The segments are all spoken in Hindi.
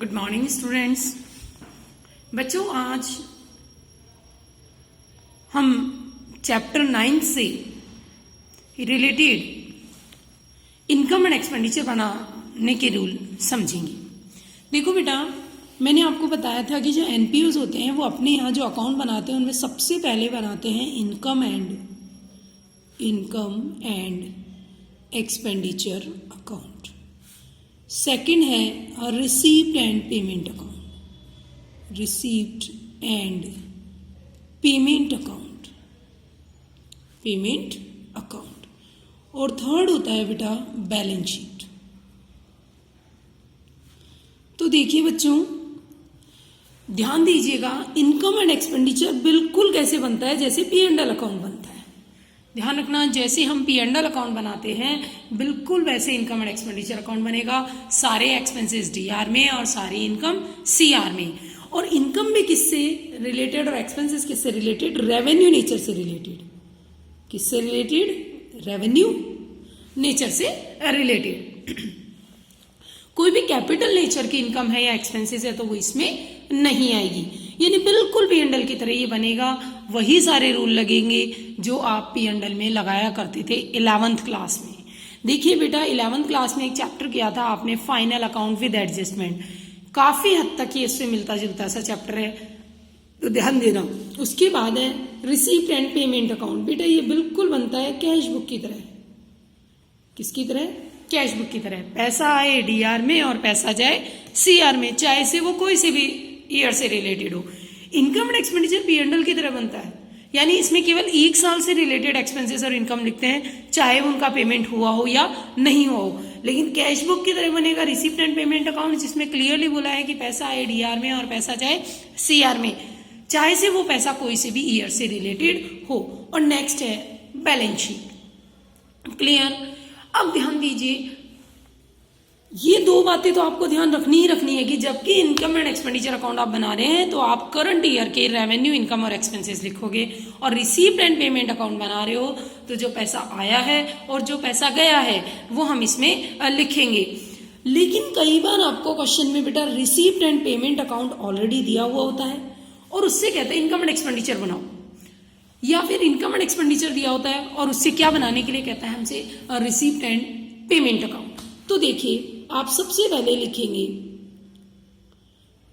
Good morning students. बच्चों, आज हम चैप्टर 9 से रिलेटेड इनकम एंड एक्सपेंडिचर बनाने के रूल समझेंगे। देखो बेटा, मैंने आपको बताया था कि जो एनपीओज होते हैं वो अपने यहाँ जो अकाउंट बनाते हैं उनमें सबसे पहले बनाते हैं income and expenditure account. Second है receipt and payment account, receipt and payment account. और थर्ड होता है बेटा बैलेंस शीट। तो देखिए बच्चों, ध्यान दीजिएगा, इनकम एंड एक्सपेंडिचर बिल्कुल कैसे बनता है जैसे पी एंड एल अकाउंट बनता है। ध्यान रखना, जैसे हम पी एंड एल अकाउंट बनाते हैं बिल्कुल वैसे इनकम एंड एक्सपेंडिचर अकाउंट बनेगा। सारे एक्सपेंसेस डीआर में और सारी इनकम सीआर में। और इनकम भी किससे रिलेटेड और एक्सपेंसेस किससे रिलेटेड? रेवेन्यू नेचर से रिलेटेड। किससे रिलेटेड? रेवेन्यू नेचर से रिलेटेड। कोई भी कैपिटल नेचर की इनकम है या एक्सपेंसेस है तो वो इसमें नहीं आएगी। यानी बिल्कुल पी एंड एल की तरह ये बनेगा। वही सारे रूल लगेंगे जो आप पी एंड एल में लगाया करते थे 11th क्लास में। देखिए बेटा, 11th क्लास में एक चैप्टर किया था आपने, फाइनल अकाउंट विद एडजस्टमेंट। काफी हद तक ये इससे मिलता जुलता सा चैप्टर है, तो ध्यान देना। उसके बाद है रिसीप्ट एंड पेमेंट अकाउंट। बेटा ये बिल्कुल बनता है कैश बुक की तरह। किसकी तरह? कैश बुक की तरह। पैसा आए डीआर में और पैसा जाए सीआर में, चाहे से वो कोई से भी ईयर से रिलेटेड हो। Income and expenditure P and L की तरह बनता है, यानी इसमें केवल एक साल से रिलेटेड एक्सपेंसेस और इनकम लिखते हैं, चाहे उनका पेमेंट हुआ हो या नहीं हुआ हो। लेकिन कैश बुक की तरह बनेगा रिसीप्ट एंड पेमेंट अकाउंट, जिसमें क्लियरली बोला है कि पैसा आए डीआर में और पैसा जाए सीआर में, चाहे से वो पैसा कोई से भी ईयर से रिलेटेड हो। और नेक्स्ट है बैलेंस शीट। क्लियर? अब ध्यान दीजिए, ये दो बातें तो आपको ध्यान रखनी ही रखनी है कि जबकि इनकम एंड एक्सपेंडिचर अकाउंट आप बना रहे हैं तो आप करंट ईयर के रेवेन्यू, इनकम और एक्सपेंसेस लिखोगे, और रिसीप्ट एंड पेमेंट अकाउंट बना रहे हो तो जो पैसा आया है और जो पैसा गया है वो हम इसमें लिखेंगे। लेकिन कई बार आपको क्वेश्चन में बेटा receipt and payment account already दिया हुआ होता है और उससे कहते हैं इनकम एंड एक्सपेंडिचर बनाओ, या फिर इनकम एंड एक्सपेंडिचर दिया होता है और उससे क्या बनाने के लिए कहता है हमसे रिसीप्ट एंड पेमेंट अकाउंट। तो देखिए, आप सबसे पहले लिखेंगे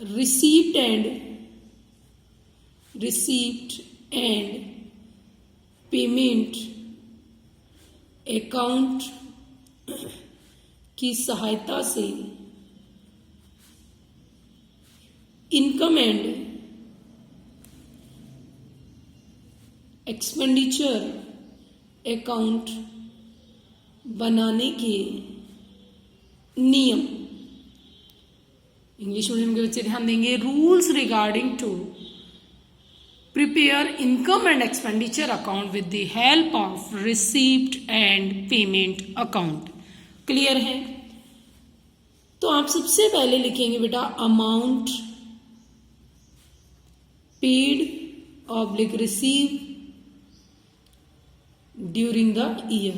रिसीप्ट एंड पेमेंट अकाउंट की सहायता से इनकम एंड एक्सपेंडिचर अकाउंट बनाने के नियम। इंग्लिश मीडियम के बच्चे ध्यान देंगे। Rules regarding to prepare income and expenditure account with the help of receipt and payment account. Clear है? तो आप सबसे पहले लिखेंगे बेटा amount paid oblique receive during the year.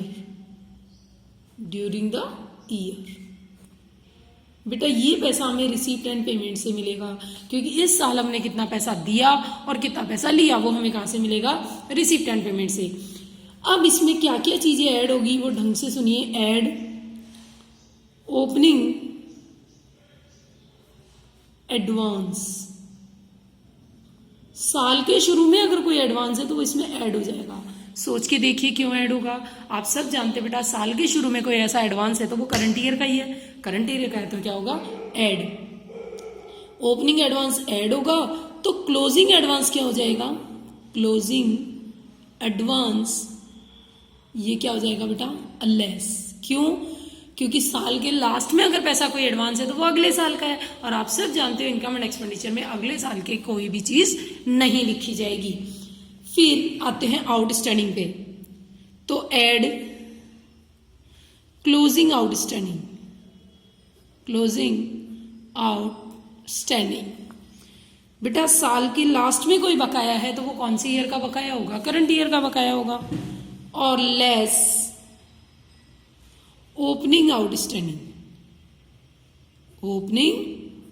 बेटा ये पैसा हमें रिसीप्ट एंड पेमेंट से मिलेगा, क्योंकि इस साल हमने कितना पैसा दिया और कितना पैसा लिया वो हमें कहां से मिलेगा? रिसीप्ट एंड पेमेंट से। अब इसमें क्या क्या चीजें ऐड होगी वो ढंग से सुनिए। Add opening advance. साल के शुरू में अगर कोई एडवांस है तो वो इसमें ऐड हो जाएगा। सोच के देखिए क्यों ऐड होगा। आप सब जानते बेटा, साल के शुरू में कोई ऐसा एडवांस है तो वो करंट ईयर का ही है। करंट ईयर का है तो क्या होगा? ऐड। ओपनिंग एडवांस ऐड होगा तो क्लोजिंग एडवांस क्या हो जाएगा? क्लोजिंग एडवांस ये क्या हो जाएगा बेटा? लेस। क्यों? क्योंकि साल के लास्ट में अगर पैसा कोई एडवांस है तो वो अगले साल का है, और आप सब जानते हो इनकम एंड एक्सपेंडिचर में अगले साल के कोई भी चीज नहीं लिखी जाएगी। फिर आते हैं आउटस्टैंडिंग पे, तो ऐड क्लोजिंग आउटस्टैंडिंग। बेटा साल के लास्ट में कोई बकाया है तो वो कौन सी ईयर का बकाया होगा? करंट ईयर का बकाया होगा। और लेस ओपनिंग आउटस्टैंडिंग।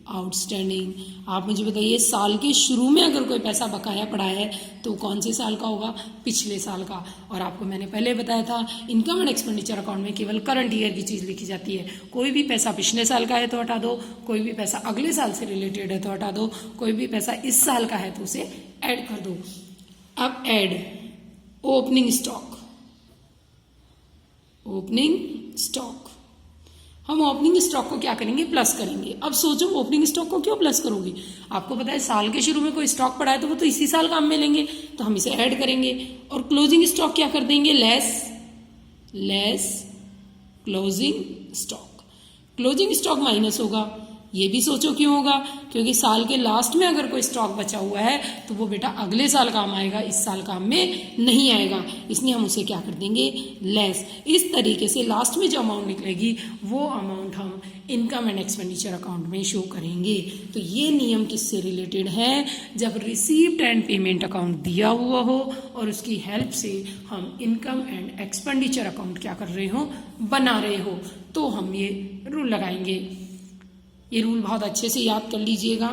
आउटस्टैंडिंग। आप मुझे बताइए साल के शुरू में अगर कोई पैसा बकाया पड़ा है तो कौन से साल का होगा? पिछले साल का। और आपको मैंने पहले बताया था इनकम एंड एक्सपेंडिचर अकाउंट में केवल करंट ईयर की चीज़ लिखी जाती है। कोई भी पैसा पिछले साल का है तो हटा दो, कोई भी पैसा अगले साल से रिलेटेड है तो हटा दो, कोई भी पैसा इस साल का है तो उसे ऐड कर दो। अब add opening stock. Opening stock, हम ओपनिंग स्टॉक को क्या करेंगे? प्लस करेंगे। अब सोचो ओपनिंग स्टॉक को क्यों प्लस करोगे? आपको पता है साल के शुरू में कोई स्टॉक पड़ा है तो वो तो इसी साल काम में लेंगे, तो हम इसे ऐड करेंगे। और क्लोजिंग स्टॉक क्या कर देंगे? Less closing stock. Closing stock minus होगा। ये भी सोचो क्यों होगा? क्योंकि साल के लास्ट में अगर कोई स्टॉक बचा हुआ है तो वो बेटा अगले साल काम आएगा, इस साल काम में नहीं आएगा, इसलिए हम उसे क्या कर देंगे? लेस। इस तरीके से लास्ट में जो अमाउंट निकलेगी वो अमाउंट हम इनकम एंड एक्सपेंडिचर अकाउंट में शो करेंगे। तो ये नियम किससे रिलेटेड है? जब रिसीव्ड एंड पेमेंट अकाउंट दिया हुआ हो और उसकी हेल्प से हम इनकम एंड एक्सपेंडिचर अकाउंट क्या कर रहे हो? बना रहे हो, तो हम ये रूल लगाएंगे। ये रूल बहुत अच्छे से याद कर लीजिएगा।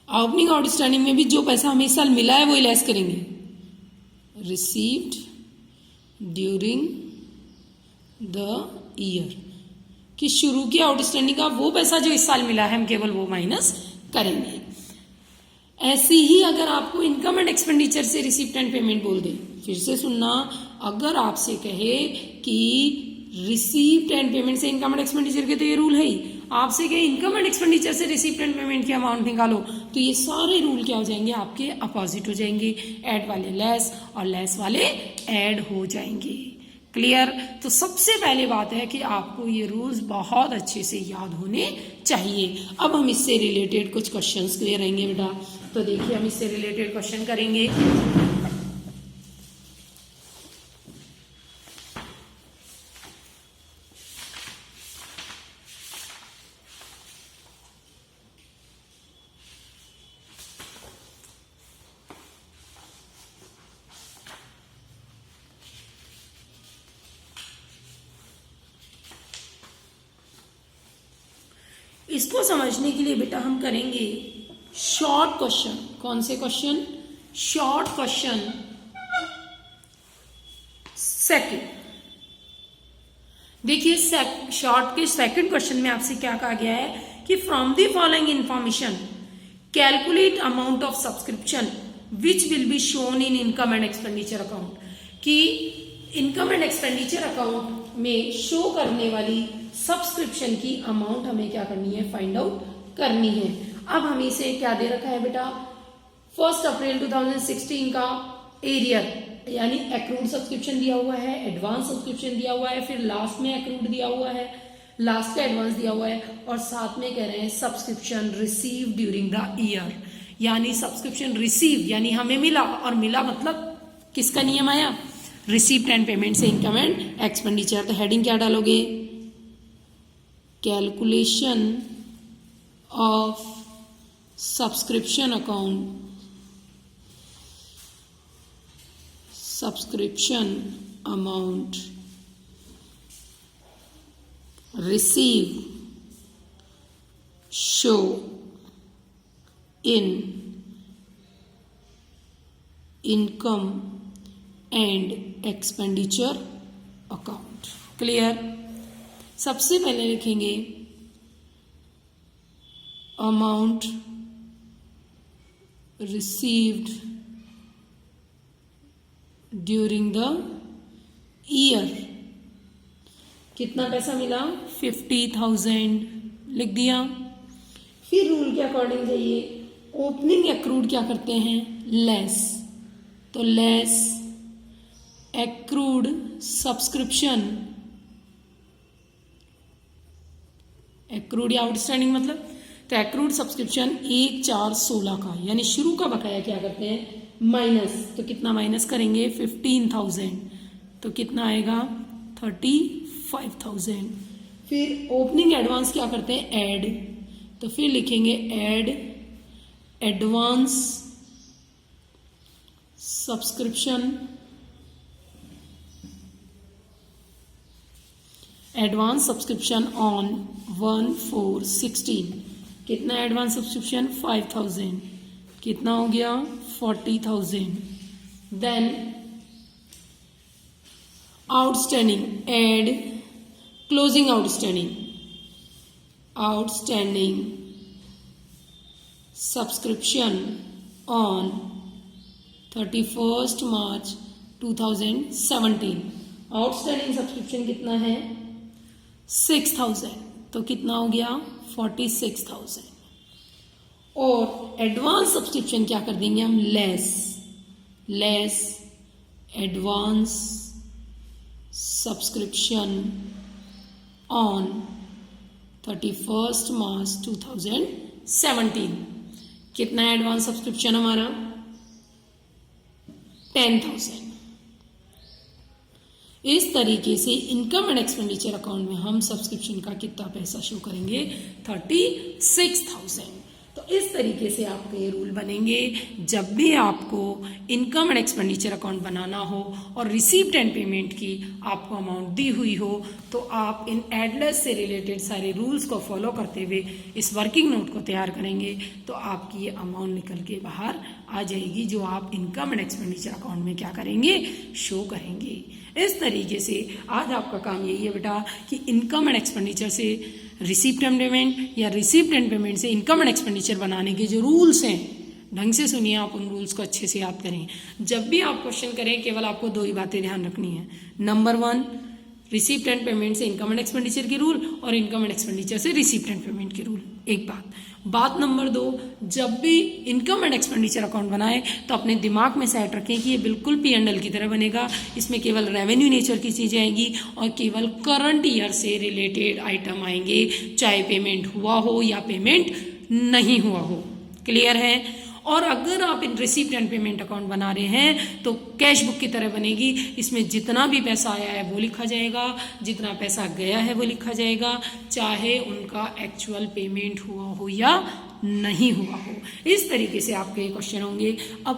ओपनिंग आउटस्टैंडिंग में भी जो पैसा हमें इस साल मिला है वो लेस करेंगे। रिसीव्ड ड्यूरिंग द ईयर, कि शुरू की आउटस्टैंडिंग का वो पैसा जो इस साल मिला है हम केवल वो माइनस करेंगे। ऐसे ही अगर आपको इनकम एंड एक्सपेंडिचर से रिसीप्ट एंड पेमेंट बोल दे, फिर से सुनना, अगर आपसे कहे कि रिसीप्ट एंड पेमेंट से इनकम एंड एक्सपेंडिचर के तो ये रूल है ही, आपसे कहे इनकम एंड एक्सपेंडिचर से रिसीप्ट एंड पेमेंट की अमाउंट निकालो, तो ये सारे रूल क्या हो जाएंगे? आपके अपोजिट हो जाएंगे। ऐड वाले लेस और लेस वाले ऐड हो जाएंगे। क्लियर? तो सबसे पहले बात है कि आपको ये रूल्स बहुत अच्छे से याद होने चाहिए। अब हम इससे रिलेटेड कुछ क्वेश्चंस क्लियर रहेंगे बेटा। तो देखिए हम इससे रिलेटेड क्वेश्चन करेंगे। इसको समझने के लिए बेटा हम करेंगे शॉर्ट क्वेश्चन। कौन से क्वेश्चन? Short question second. देखिए शॉर्ट के सेकंड क्वेश्चन में आपसे क्या कहा गया है कि from the following information calculate amount of subscription which will be shown in income and expenditure account, कि इनकम एंड एक्सपेंडिचर अकाउंट में शो करने वाली सब्सक्रिप्शन की अमाउंट हमें क्या करनी है? फाइंड आउट करनी है। अब हमें इसे क्या दे रखा है बेटा? 1 अप्रैल 2016 का एरियर यानी एक्रूड सब्सक्रिप्शन दिया हुआ है, एडवांस सब्सक्रिप्शन दिया हुआ है, फिर लास्ट में एक्रूड दिया हुआ है, लास्ट का एडवांस दिया हुआ है, और साथ में कह रहे हैं subscription receive during the year, यानी सब्सक्रिप्शन रिसीव यानी हमें मिला, और मिला मतलब किसका नियम आया? रिसीप्ट एंड पेमेंट से इनकम एंड एक्सपेंडिचर। तो हेडिंग क्या डालोगे? Calculation of subscription account, subscription amount receive show in income and expenditure account. Clear? सबसे पहले लिखेंगे amount received during the year. कितना पैसा मिला? 50,000 लिख दिया। फिर रूल के अकॉर्डिंग जाइए, ओपनिंग एक्रूड क्या करते हैं? लेस। तो लेस एक्रूड सब्सक्रिप्शन, एक्रूड या आउटस्टैंडिंग मतलब, तो एक्रूड सब्सक्रिप्शन 1/4/16 का, यानी शुरू का बकाया क्या करते हैं? माइनस। तो कितना माइनस करेंगे? 15,000। तो कितना आएगा? 35,000। फिर ओपनिंग एडवांस क्या करते हैं? ऐड। तो फिर लिखेंगे add advance subscription, advance subscription on 1416 कितना एडवांस सब्सक्रिप्शन 5000 कितना हो गया 40,000. Then outstanding add closing outstanding subscription on 31st March 2017. Outstanding subscription कितना है 6,000 तो कितना हो गया 46,000. और एडवांस सब्सक्रिप्शन क्या कर देंगे हम less advance subscription on 31st March 2017. कितना एडवांस सब्सक्रिप्शन हमारा 10,000. इस तरीके से इनकम एंड एक्सपेंडिचर अकाउंट में हम सब्सक्रिप्शन का कितना पैसा शो करेंगे 36,000. तो इस तरीके से आपके ये रूल बनेंगे जब भी आपको इनकम एंड एक्सपेंडिचर अकाउंट बनाना हो और रिसीव्ड एंड पेमेंट की आपको अमाउंट दी हुई हो तो आप इन एडलेस से रिलेटेड सारे रूल्स को फॉलो करते हुए इस वर्किंग नोट को तैयार करेंगे तो आपकी ये अमाउंट निकल के बाहर आ जाएगी जो आप इनकम एंड एक्सपेंडिचर अकाउंट में क्या करेंगे शो करेंगे. इस तरीके से आज आपका काम यही है बेटा कि इनकम एंड एक्सपेंडिचर से रिसीप्ट एंड पेमेंट या रिसीप्ट एंड पेमेंट से इनकम एंड एक्सपेंडिचर बनाने के जो रूल्स हैं ढंग से सुनिए, आप उन रूल्स को अच्छे से याद करें. जब भी आप क्वेश्चन करें केवल आपको दो ही बातें ध्यान रखनी है. नंबर 1 रिसीप्ट एंड पेमेंट से इनकम एंड एक्सपेंडिचर के रूल और इनकम एंड एक्सपेंडिचर से रिसीप्ट एंड पेमेंट के रूल. एक बात नंबर 2 जब भी इनकम एंड एक्सपेंडिचर अकाउंट बनाए तो अपने दिमाग में सेट रखें कि ये बिल्कुल P&L की तरह बनेगा. इसमें केवल रेवेन्यू नेचर की चीज़ें आएंगी और केवल करंट ईयर से रिलेटेड आइटम आएंगे, चाहे पेमेंट हुआ हो या पेमेंट नहीं हुआ हो. क्लियर है. और अगर आप इन रिसीप्ट एंड पेमेंट अकाउंट बना रहे हैं तो कैश बुक की तरह बनेगी. इसमें जितना भी पैसा आया है वो लिखा जाएगा, जितना पैसा गया है वो लिखा जाएगा, चाहे उनका एक्चुअल पेमेंट हुआ हो या नहीं हुआ हो. इस तरीके से आपके क्वेश्चन होंगे. अब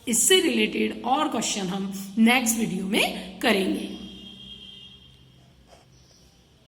इससे रिलेटेड और क्वेश्चन हम नेक्स्ट वीडियो में करेंगे.